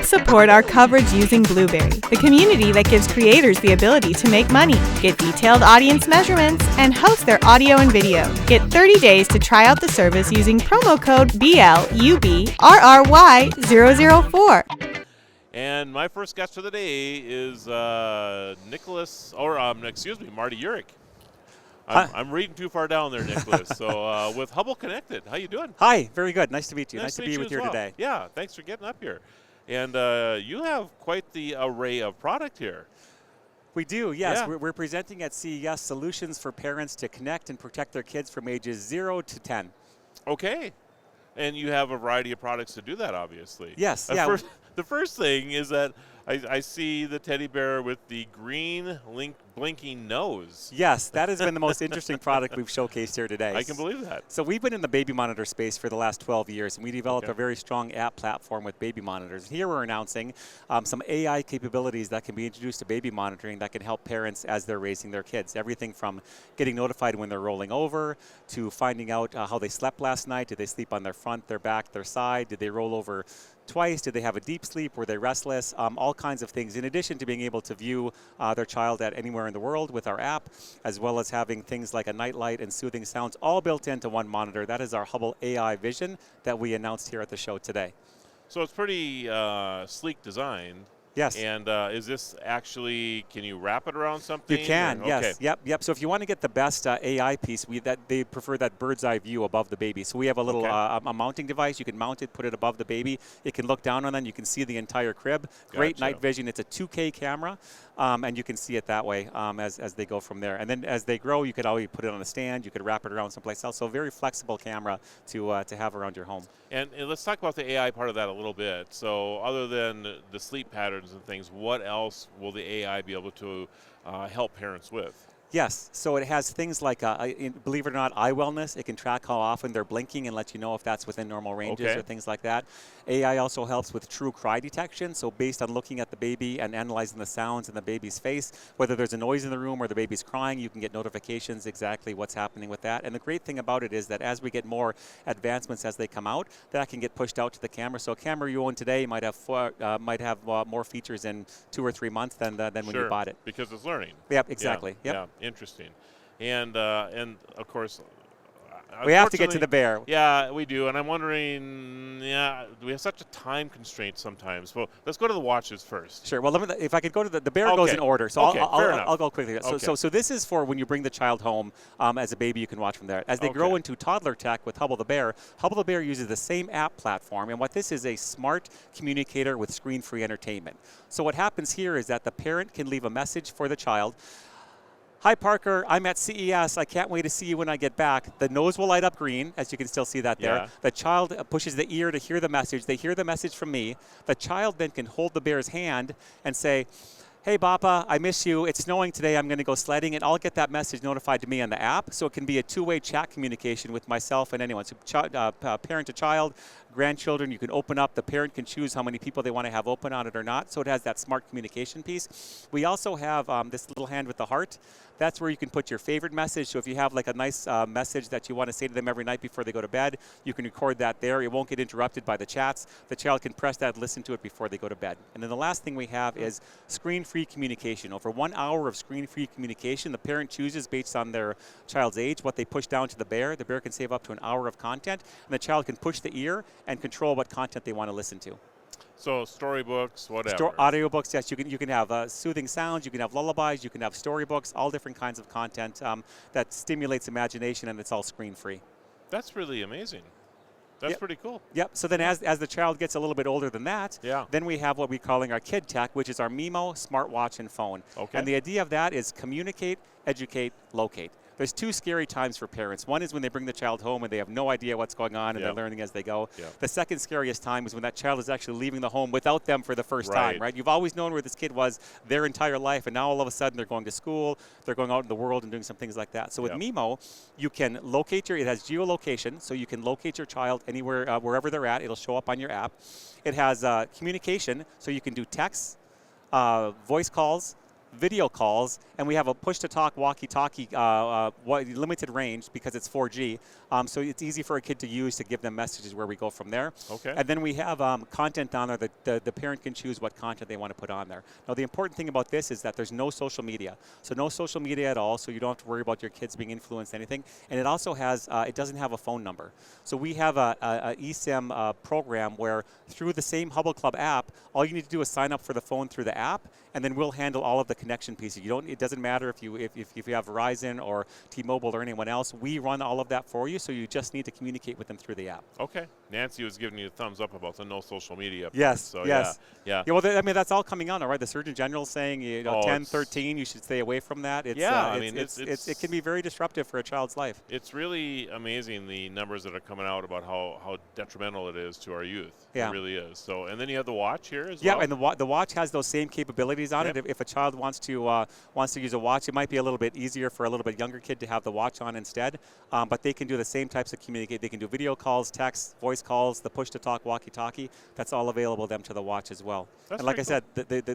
Help support our coverage using Blueberry, the community that gives creators the ability to make money, get detailed audience measurements, and host their audio and video. Get 30 days to try out the service using promo code BLUBRRY004. And my first guest for the day is Marty Urick. I'm reading too far down there, Nicholas. So with Hubble Connected, how you doing? Hi, very good. Nice to meet you. Nice to be with you today. Yeah, thanks for getting up here. And you have quite the array of product here. We do, yes. Yeah. We're presenting at CES solutions for parents to connect and protect their kids from ages 0 to 10. Okay. And you have a variety of products to do that, obviously. Yes. The first thing is that I see the teddy bear with the green blinking nose. Yes, that has been the most interesting product we've showcased here today. I can believe that. So we've been in the baby monitor space for the last 12 years, and we developed a very strong app platform with baby monitors. Here we're announcing some AI capabilities that can be introduced to baby monitoring that can help parents as they're raising their kids. Everything from getting notified when they're rolling over to finding out how they slept last night. Did they sleep on their front, their back, their side? Did they roll over twice? Did they have a deep sleep? Were they restless? All kinds of things, in addition to being able to view their child at anywhere in the world with our app, as well as having things like a night light and soothing sounds all built into one monitor. That is our Hubble AI Vision that we announced here at the show today. So it's pretty sleek design. Yes. And is this actually, can you wrap it around something? You can, or, yes. Okay. Yep. So if you want to get the best AI piece, they prefer that bird's eye view above the baby. So we have a little a mounting device. You can mount it, put it above the baby. It can look down on them. You can see the entire crib. Great night vision. It's a 2K camera, and you can see it that way as they go from there. And then as they grow, you could always put it on a stand. You could wrap it around someplace else. So a very flexible camera to have around your home. And let's talk about the AI part of that a little bit. So other than the sleep patterns and things, what else will the AI be able to help parents with? Yes, so it has things like, believe it or not, eye wellness. It can track how often they're blinking and let you know if that's within normal ranges or things like that. AI also helps with true cry detection. So based on looking at the baby and analyzing the sounds in the baby's face, whether there's a noise in the room or the baby's crying, you can get notifications exactly what's happening with that. And the great thing about it is that as we get more advancements as they come out, that can get pushed out to the camera. So a camera you own today might have more features in 2 or 3 months than when you bought it. Because it's learning. Yep, exactly. Yeah. Interesting. And of course, we have to get to the bear. Yeah, we do. And I'm wondering, we have such a time constraint sometimes. Well, let's go to the watches first. Sure. Well, if I could go to the bear goes in order. So I'll go quickly. Okay. So this is for when you bring the child home as a baby, you can watch from there. As they grow into toddler tech with Hubble the Bear uses the same app platform. And what this is a smart communicator with screen-free entertainment. So what happens here is that the parent can leave a message for the child. Hi, Parker, I'm at CES. I can't wait to see you when I get back. The nose will light up green, as you can still see that there. Yeah. The child pushes the ear to hear the message. They hear the message from me. The child then can hold the bear's hand and say, hey, Papa, I miss you. It's snowing today. I'm going to go sledding, and I'll get that message notified to me on the app. So it can be a two-way chat communication with myself and anyone. So parent to child, grandchildren, you can open up. The parent can choose how many people they want to have open on it or not. So it has that smart communication piece. We also have this little hand with the heart. That's where you can put your favorite message. So if you have like a nice message that you want to say to them every night before they go to bed, you can record that there. It won't get interrupted by the chats. The child can press that, listen to it before they go to bed. And then the last thing we have is screen-free communication. Over 1 hour of screen-free communication, the parent chooses based on their child's age what they push down to the bear. The bear can save up to an hour of content, and the child can push the ear and control what content they want to listen to. So storybooks, whatever. Audiobooks, yes. You can have soothing sounds. You can have lullabies. You can have storybooks. All different kinds of content that stimulates imagination, and it's all screen-free. That's really amazing. That's pretty cool. Yep. So then as the child gets a little bit older than that, then we have what we're calling our kid tech, which is our MIMO, smartwatch, and phone. Okay. And the idea of that is communicate, educate, locate. There's 2 scary times for parents. One is when they bring the child home and they have no idea what's going on and they're learning as they go. The second scariest time is when that child is actually leaving the home without them for the first time, right? You've always known where this kid was their entire life, and now all of a sudden they're going to school, they're going out in the world and doing some things like that. So with MIMO, you can locate it has geolocation, so you can locate your child anywhere, wherever they're at. It'll show up on your app. It has communication, so you can do texts, voice calls, video calls, and we have a push-to-talk walkie-talkie limited range because it's 4G. So it's easy for a kid to use to give them messages where we go from there. Okay. And then we have content on there that the parent can choose what content they want to put on there. Now, the important thing about this is that there's no social media. So no social media at all, so you don't have to worry about your kids being influenced anything. And it also has, it doesn't have a phone number. So we have a eSIM program where through the same Hubble Club app, all you need to do is sign up for the phone through the app, and then we'll handle all of the connection pieces. It doesn't matter if you have Verizon or T-Mobile or anyone else. We run all of that for you, so you just need to communicate with them through the app. Okay. Nancy was giving you a thumbs up about the no social media. Yes. So yes. Yeah. Well, I mean, that's all coming out, all right? The Surgeon General's saying 10, 13, you should stay away from that. It's, it can be very disruptive for a child's life. It's really amazing the numbers that are coming out about how detrimental it is to our youth. Yeah. It really is. So, and then you have the watch here as well. Yeah, and the watch has those same capabilities on it. If a child wants to use a watch, it might be a little bit easier for a little bit younger kid to have the watch on instead. But they can do the same types of communicate. They can do video calls, text, voice calls, the push-to-talk walkie-talkie. That's all available to them to the watch as well. That's and like I cool. said,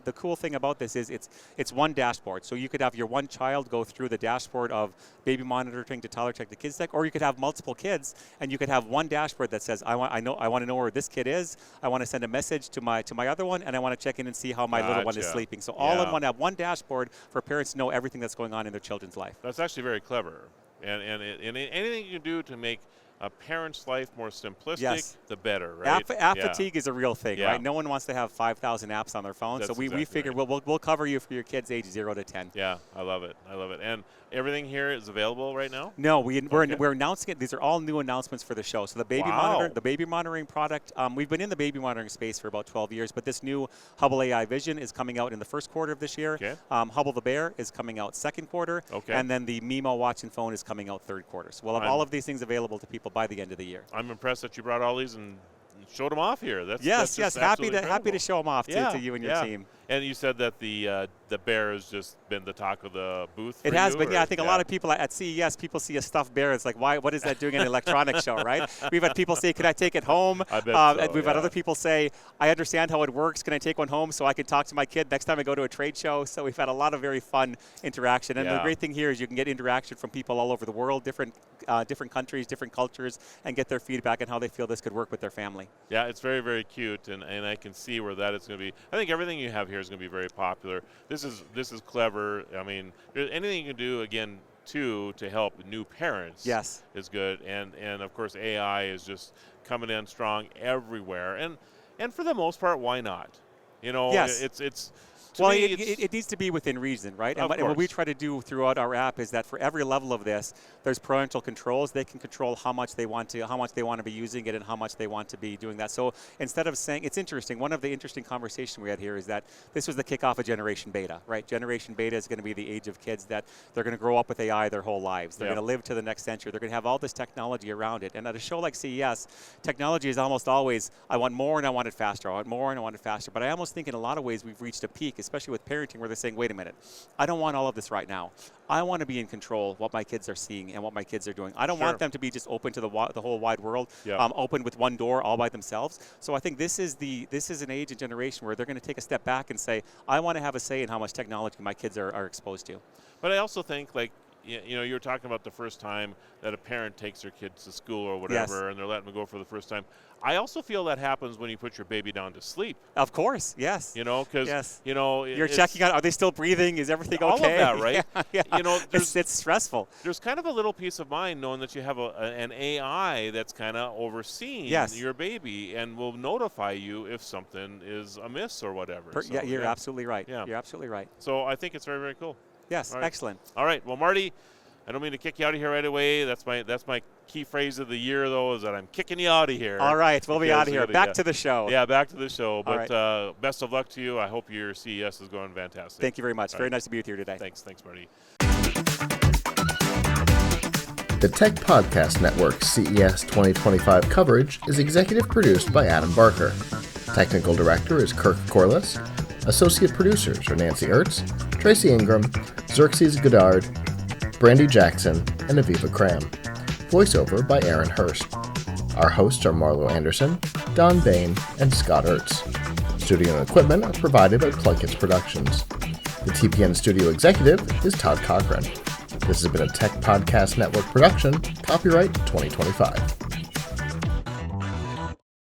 the cool thing about this is it's one dashboard. So you could have your one child go through the dashboard of baby monitoring to toddler check to kids tech, or you could have multiple kids and you could have one dashboard that says I want to know where this kid is. I want to send a message to my other one, and I want to check in and see how my little one is sleeping. So all in one, have one dashboard for parents to know everything that's going on in their children's life. That's actually very clever, and anything you can do to make a parent's life more simplistic, the better, right? App fatigue is a real thing, right? No one wants to have 5,000 apps on their phone, so we figure we'll cover you for your kids age 0 to 10. Yeah, I love it. And everything here is available right now? No, we're announcing it. These are all new announcements for the show. So the baby monitoring product, we've been in the baby monitoring space for about 12 years, but this new Hubble AI Vision is coming out in the first quarter of this year. Okay. Hubble the Bear is coming out second quarter. Okay. And then the MIMO watch and phone is coming out third quarter. So we'll have all of these things available to people by the end of the year. I'm impressed that you brought all these and showed them off here. Yes, happy to show them off to you and your team. And you said that the bear has just been the talk of the booth. It has been, I think a lot of people at CES, people see a stuffed bear. It's like, what is that doing in an electronics show, right? We've had people say, "Can I take it home?" I bet so, and we've had other people say, "I understand how it works. Can I take one home so I can talk to my kid next time I go to a trade show?" So we've had a lot of very fun interaction. And the great thing here is you can get interaction from people all over the world, different countries, different cultures, and get their feedback on how they feel this could work with their family. Yeah, it's very, very cute, and I can see where that is going to be. I think everything you have here is going to be very popular. This is clever. I mean, anything you can do, again, to help new parents is good. And of course, AI is just coming in strong everywhere. And for the most part, why not? It's Well, it needs to be within reason, right? And what we try to do throughout our app is that for every level of this, there's parental controls. They can control how much they want to be using it and how much they want to be doing that. So instead of saying, it's interesting, one of the interesting conversations we had here is that this was the kickoff of Generation Beta, right? Generation Beta is going to be the age of kids that they're going to grow up with AI their whole lives. They're going to live to the next century. They're going to have all this technology around it. And at a show like CES, technology is almost always, I want more and I want it faster. I want more and I want it faster. But I almost think in a lot of ways we've reached a peak, especially with parenting, where they're saying, wait a minute, I don't want all of this right now. I want to be in control of what my kids are seeing and what my kids are doing. I don't want them to be just open to the whole wide world, open with one door all by themselves. So I think this is an age and generation where they're going to take a step back and say, I want to have a say in how much technology my kids are exposed to. But I also think, like, you were talking about the first time that a parent takes their kids to school or whatever, and they're letting them go for the first time. I also feel that happens when you put your baby down to sleep. Of course, yes. Because you're checking out, are they still breathing? Is everything okay? All of that, right? It's stressful. There's kind of a little peace of mind knowing that you have an AI that's kind of overseeing your baby and will notify you if something is amiss or whatever. You're absolutely right. Yeah. You're absolutely right. So I think it's very, very cool. Yes, excellent. All right. Well, Marty, I don't mean to kick you out of here right away. That's my key phrase of the year, though, is that I'm kicking you out of here. All right. We'll be out of here. Back to the show. Yeah, back to the show. But best of luck to you. I hope your CES is going fantastic. Thank you very much. Very nice to be with you today. Thanks, Marty. The Tech Podcast Network's CES 2025 coverage is executive produced by Adam Barker. Technical director is Kirk Corliss. Associate producers are Nancy Ertz, Tracy Ingram, Xerxes Goddard, Brandy Jackson, and Aviva Cram. Voiceover by Aaron Hurst. Our hosts are Marlo Anderson, Don Bain, and Scott Ertz. Studio and equipment are provided by PLUGHITZ Productions. The TPN studio executive is Todd Cochran. This has been a Tech Podcast Network production, copyright 2025.